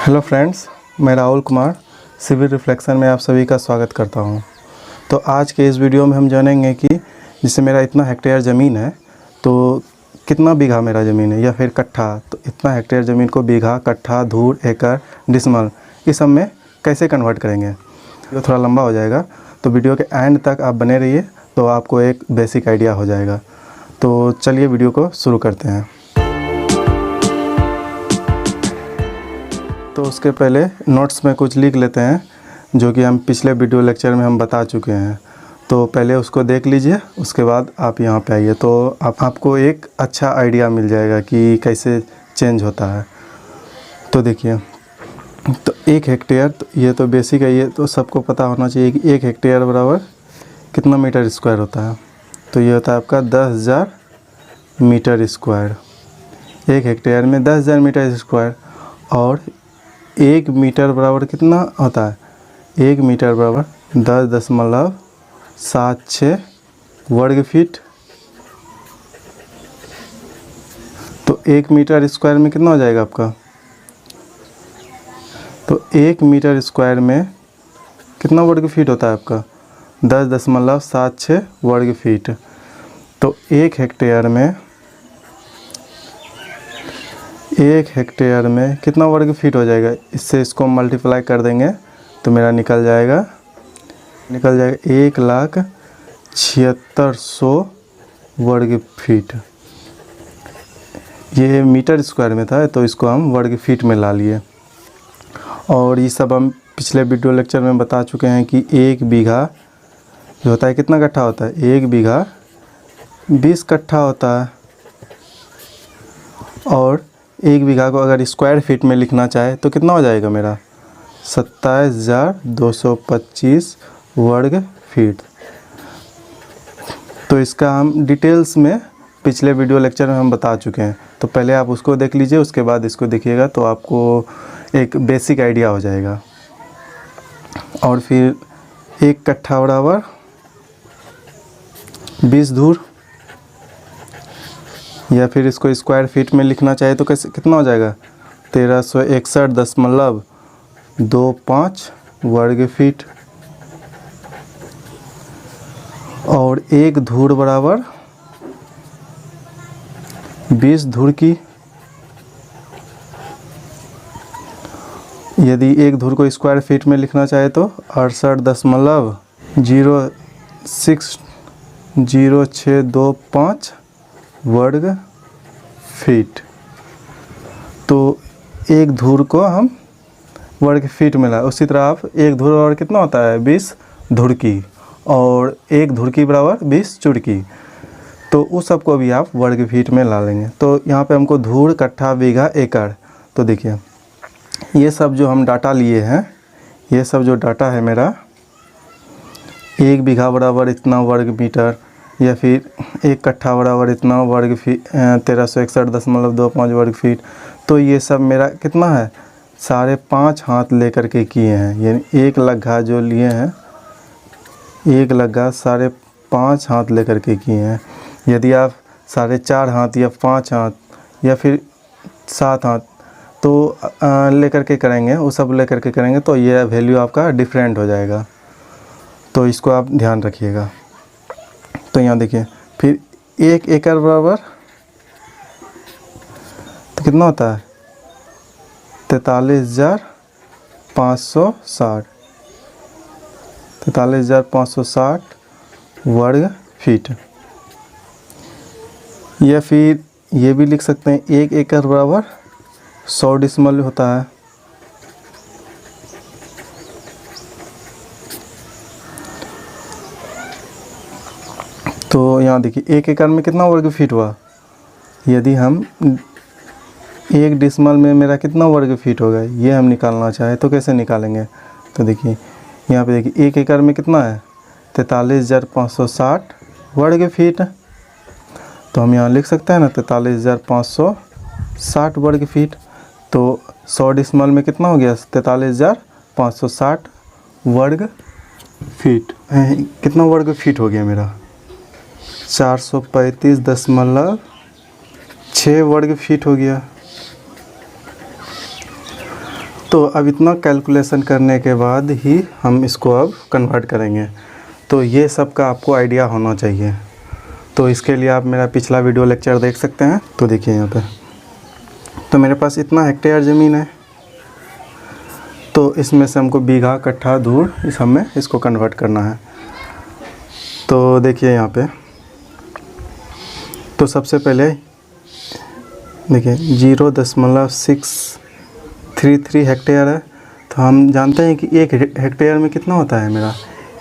Hello friends, मैं Rahul Kumar civil reflection में आप सभी का स्वागत करता हूं। तो आज के इस वीडियो में हम जानेंगे कि जैसे मेरा इतना हेक्टेयर ज़मीन है तो कितना बीघा मेरा ज़मीन है या फिर कट्ठा, तो इतना हेक्टेयर ज़मीन को बीघा, कट्ठा, धूर, एकड़, डिसमल इस सब में कैसे कन्वर्ट करेंगे। ये थोड़ा लंबा हो जाएगा, तो वीडियो के एंड तक आप बने रहिए तो आपको एक बेसिक आइडिया हो जाएगा। तो चलिए वीडियो को शुरू करते हैं। तो उसके पहले नोट्स में कुछ लिख लेते हैं जो कि हम पिछले वीडियो लेक्चर में हम बता चुके हैं। तो पहले उसको देख लीजिए, उसके बाद आप यहाँ पे आइए तो आपको एक अच्छा आइडिया मिल जाएगा कि कैसे चेंज होता है। तो देखिए, तो 1 हेक्टेयर, तो ये तो बेसिक है, ये तो सबको पता होना चाहिए कि 1 हेक्टेयर बराबर कितना मीटर स्क्वायर होता है। तो ये होता है आपका 10,000 मीटर स्क्वायर। 1 हेक्टेयर में 10,000 मीटर स्क्वायर। और 1 मीटर बराबर कितना होता है? 1 मीटर बराबर 10.76 वर्ग फीट। तो 1 मीटर स्क्वायर में कितना हो जाएगा आपका? तो 1 मीटर स्क्वायर में कितना वर्ग फीट होता है आपका? 10.76 वर्ग फीट। तो 1 हेक्टेयर में कितना वर्ग फीट हो जाएगा? इससे इसको मल्टीप्लाई कर देंगे तो मेरा निकल जाएगा 1,76,100 वर्ग फीट। ये मीटर स्क्वायर में था तो इसको हम वर्ग फीट में ला लिए। और ये सब हम पिछले वीडियो लेक्चर में बता चुके हैं कि 1 बीघा जो होता है कितना कट्ठा होता है? 1 बीघा 20 कट्ठा होता है। और 1 बीघा को अगर स्क्वायर फीट में लिखना चाहे तो कितना हो जाएगा मेरा? 27,225 वर्ग फीट। तो इसका हम डिटेल्स में पिछले वीडियो लेक्चर में हम बता चुके हैं। तो पहले आप उसको देख लीजिए, उसके बाद इसको देखिएगा तो आपको एक बेसिक आइडिया हो जाएगा। और फिर 1 कट्ठा बराबर 20 धूर, या फिर इसको स्क्वायर फीट में लिखना चाहे तो कैसे कितना हो जाएगा? 1361.25 वर्ग फीट। और 1 धूर बराबर 20 धूर की। यदि 1 धूर को स्क्वायर फीट में लिखना चाहे तो 68.0625 वर्ग फीट। तो 1 धूर को हम वर्ग फीट में ला। उसी तरह आप 1 धूर बराबर कितना होता है? 20 धुड़की। और 1 धुड़की बराबर 20 चुड़की। तो उस सब को भी आप वर्ग फीट में ला लेंगे। तो यहाँ पे हमको धूर, कट्ठा, बीघा, एकड़। तो देखिए, ये सब जो हम डाटा लिए हैं, ये सब जो डाटा है मेरा, 1 बीघा बराबर इतना वर्ग मीटर, या फिर 1 कट्ठा बराबर इतना वर्ग फीट, 1361.25 वर्ग फीट। तो ये सब मेरा कितना है? 5.5 हाथ लेकर के किए हैं। यानी 1 लग्गा जो लिए हैं, 1 लग्गा 5.5 हाथ लेकर के किए हैं। यदि आप 4.5 हाथ या 5 हाथ या फिर 7 हाथ तो लेकर के करेंगे, वो सब लेकर के करेंगे तो ये वैल्यू आपका डिफरेंट हो जाएगा। तो इसको आप ध्यान रखिएगा। तो यहाँ देखिए, फिर 1 एकड़ बराबर तो कितना होता है? 43,560 43,560 वर्ग फीट। या फिर ये भी लिख सकते हैं 1 एकड़ बराबर 100 डिसमल होता है। तो यहाँ देखिए, 1 एकड़ में कितना वर्ग फीट हुआ? यदि हम 1 डिसमल में मेरा कितना वर्ग फीट होगा, ये हम निकालना चाहें तो कैसे निकालेंगे? तो देखिए, यहाँ पे देखिए 1 एकड़ में कितना है? 43,560 वर्ग फीट। तो हम यहाँ लिख सकते हैं ना 43,560 वर्ग फीट। तो 100 डिसमल में कितना हो गया? 43,560 वर्ग फीट। कितना वर्ग फीट हो गया मेरा? 435.6 वर्ग फीट हो गया। तो अब इतना कैलकुलेशन करने के बाद ही हम इसको अब कन्वर्ट करेंगे। तो ये सब का आपको आइडिया होना चाहिए। तो इसके लिए आप मेरा पिछला वीडियो लेक्चर देख सकते हैं। तो देखिए यहाँ पे, तो मेरे पास इतना हेक्टेयर ज़मीन है, तो इसमें से हमको बीघा, कट्ठा, धूर इस सब में इसको कन्वर्ट करना है। तो देखिए यहाँ पे, तो सबसे पहले देखिए 0.633 हेक्टेयर है। तो हम जानते हैं कि एक हेक्टेयर में कितना होता है मेरा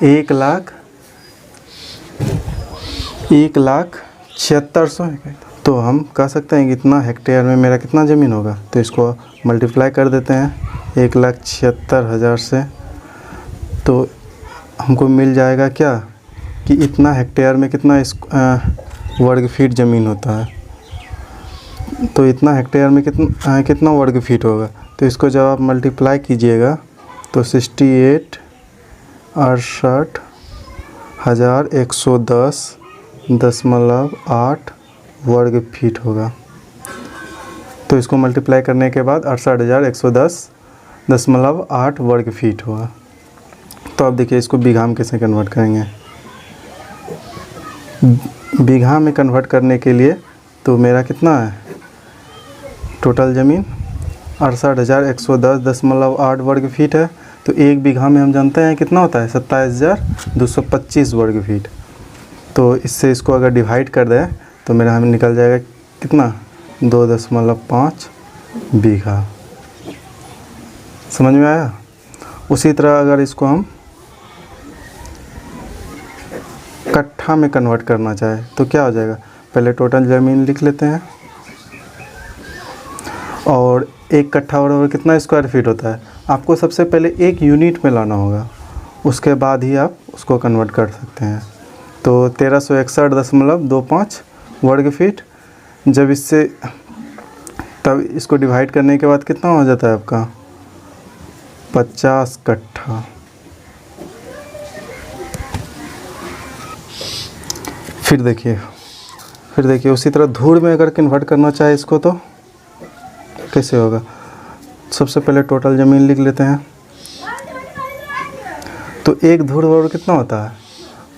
1,76,000। तो हम कह सकते हैं कि इतना हेक्टेयर में मेरा कितना ज़मीन होगा। तो इसको मल्टीप्लाई कर देते हैं 1,76,000 से। तो हमको मिल जाएगा क्या कि इतना हेक्टेयर में कितना वर्ग फीट ज़मीन होता है। तो इतना हेक्टेयर में कितना वर्ग फीट होगा। तो इसको जब आप मल्टीप्लाई कीजिएगा तो 68,110.8 वर्ग फीट होगा। तो इसको मल्टीप्लाई करने के बाद 68,110.8 वर्ग फीट होगा। तो अब देखिए इसको बीघा में कैसे कन्वर्ट करेंगे। बीघा में कन्वर्ट करने के लिए तो मेरा कितना है टोटल ज़मीन 68,110.8 वर्ग फीट है। तो एक बीघा में हम जानते हैं कितना होता है 27,225 वर्ग फीट। तो इससे इसको अगर डिवाइड कर दें तो मेरा हमें निकल जाएगा कितना 2.5 बीघा। समझ में आया। उसी तरह अगर इसको हम कट्ठा में कन्वर्ट करना चाहे तो क्या हो जाएगा। पहले टोटल ज़मीन लिख लेते हैं, और एक कट्ठा बराबर कितना स्क्वायर फीट होता है। आपको सबसे पहले एक यूनिट में लाना होगा, उसके बाद ही आप उसको कन्वर्ट कर सकते हैं। तो 1361.25 वर्ग फीट। जब इससे तब इसको डिवाइड करने के बाद कितना हो जाता है आपका 50 कट्ठा। फिर देखिए उसी तरह धूर में अगर कन्वर्ट करना चाहे इसको तो कैसे होगा। सबसे पहले टोटल ज़मीन लिख लेते हैं। तो एक धूर बराबर कितना होता है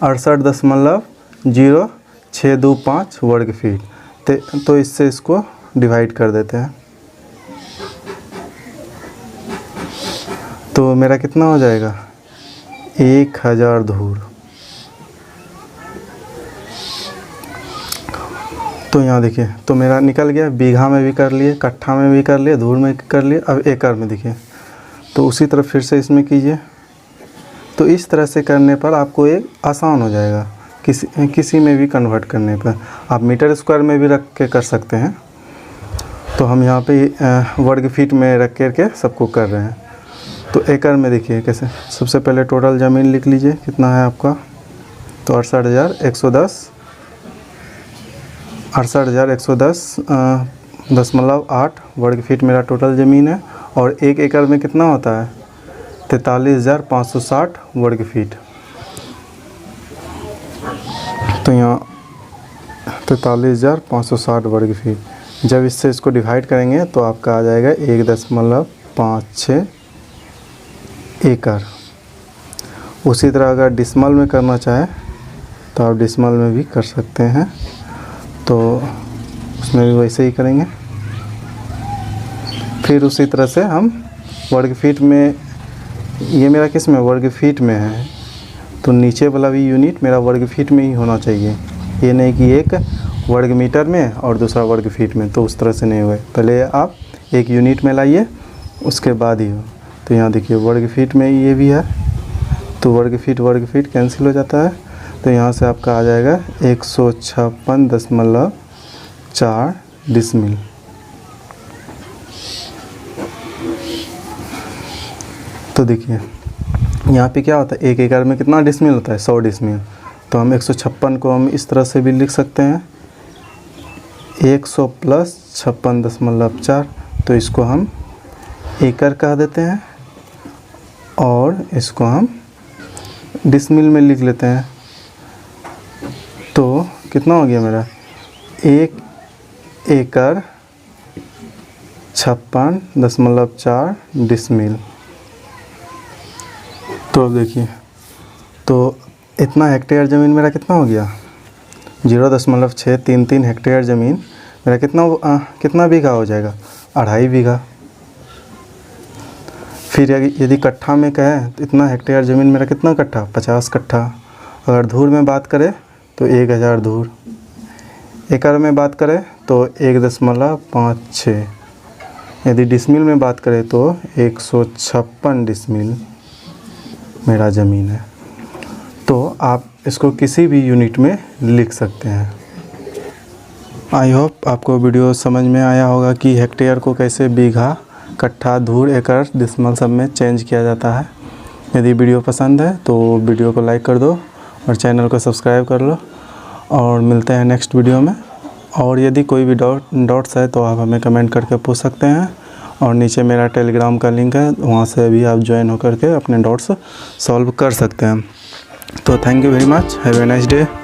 68.0625 वर्ग फीट। तो इससे इसको डिवाइड कर देते हैं। तो मेरा कितना हो जाएगा 1000 धूर। तो यहाँ देखिए, तो मेरा निकल गया। बीघा में भी कर लिए, कट्ठा में भी कर लिए, धूर में कर लिए। अब एकड़ में देखिए, तो उसी तरह फिर से इसमें कीजिए। तो इस तरह से करने पर आपको एक आसान हो जाएगा। किसी में भी कन्वर्ट करने पर आप मीटर स्क्वायर में भी रख के कर सकते हैं। तो हम यहाँ पे वर्ग फीट में रख करके सबको कर रहे हैं। तो एकड़ में देखिए कैसे। सबसे पहले टोटल ज़मीन लिख लीजिए कितना है आपका। तो 68,110.8 वर्ग फीट मेरा टोटल ज़मीन है। और एक एकड़ में कितना होता है 43,560 वर्ग फीट। तो यहाँ 43,560 वर्ग फीट। जब इससे इसको डिवाइड करेंगे तो आपका आ जाएगा 1.56 एकड़। उसी तरह अगर डिसमल में करना चाहे तो आप डिसमल में भी कर सकते हैं। तो उसमें भी वैसे ही करेंगे। फिर उसी तरह से हम वर्ग फीट में, ये मेरा किस में वर्ग फीट में है, तो नीचे वाला भी यूनिट मेरा वर्ग फीट में ही होना चाहिए। ये नहीं कि एक वर्ग मीटर में और दूसरा वर्ग फीट में, तो उस तरह से नहीं हुआ। पहले आप एक यूनिट में लाइए, उसके बाद ही हो। तो यहाँ देखिए वर्ग फीट में ये भी है, तो वर्ग फीट कैंसिल हो जाता है। तो यहाँ से आपका आ जाएगा 156.4 डिसमिल। तो देखिए यहाँ पे क्या होता है, एक एकड़ में कितना डिसमिल होता है 100 डिसमिल। तो हम 156 को हम इस तरह से भी लिख सकते हैं 100 + 56.4। तो इसको हम एकड़ कह देते हैं और इसको हम डिसमिल में लिख लेते हैं। तो कितना हो गया मेरा 1 एकड़ 56.4 डिसमिल। तो अब देखिए, तो इतना हेक्टेयर ज़मीन मेरा कितना हो गया, 0.633 हेक्टेयर ज़मीन मेरा कितना बीघा हो जाएगा, 2.5 बीघा। फिर यदि कट्ठा में कहें तो इतना हेक्टेयर ज़मीन मेरा कितना कट्ठा, 50 कट्ठा। अगर धूर में बात करें तो 1000 धूर। एकड़ में बात करें तो 1.56। यदि डिसमिल में बात करें तो 156 डिसमिल मेरा ज़मीन है। तो आप इसको किसी भी यूनिट में लिख सकते हैं। आई होप आपको वीडियो समझ में आया होगा कि हेक्टेयर को कैसे बीघा, कट्ठा, धूर, एकड़, डिसमिल सब में चेंज किया जाता है। यदि वीडियो पसंद है तो वीडियो को लाइक कर दो और चैनल को सब्सक्राइब कर लो, और मिलते हैं नेक्स्ट वीडियो में। और यदि कोई भी डाउट्स है तो आप हमें कमेंट करके पूछ सकते हैं, और नीचे मेरा टेलीग्राम का लिंक है, वहाँ से भी आप ज्वाइन होकर के अपने डाउट्स सॉल्व कर सकते हैं। तो thank you very much, have a nice day.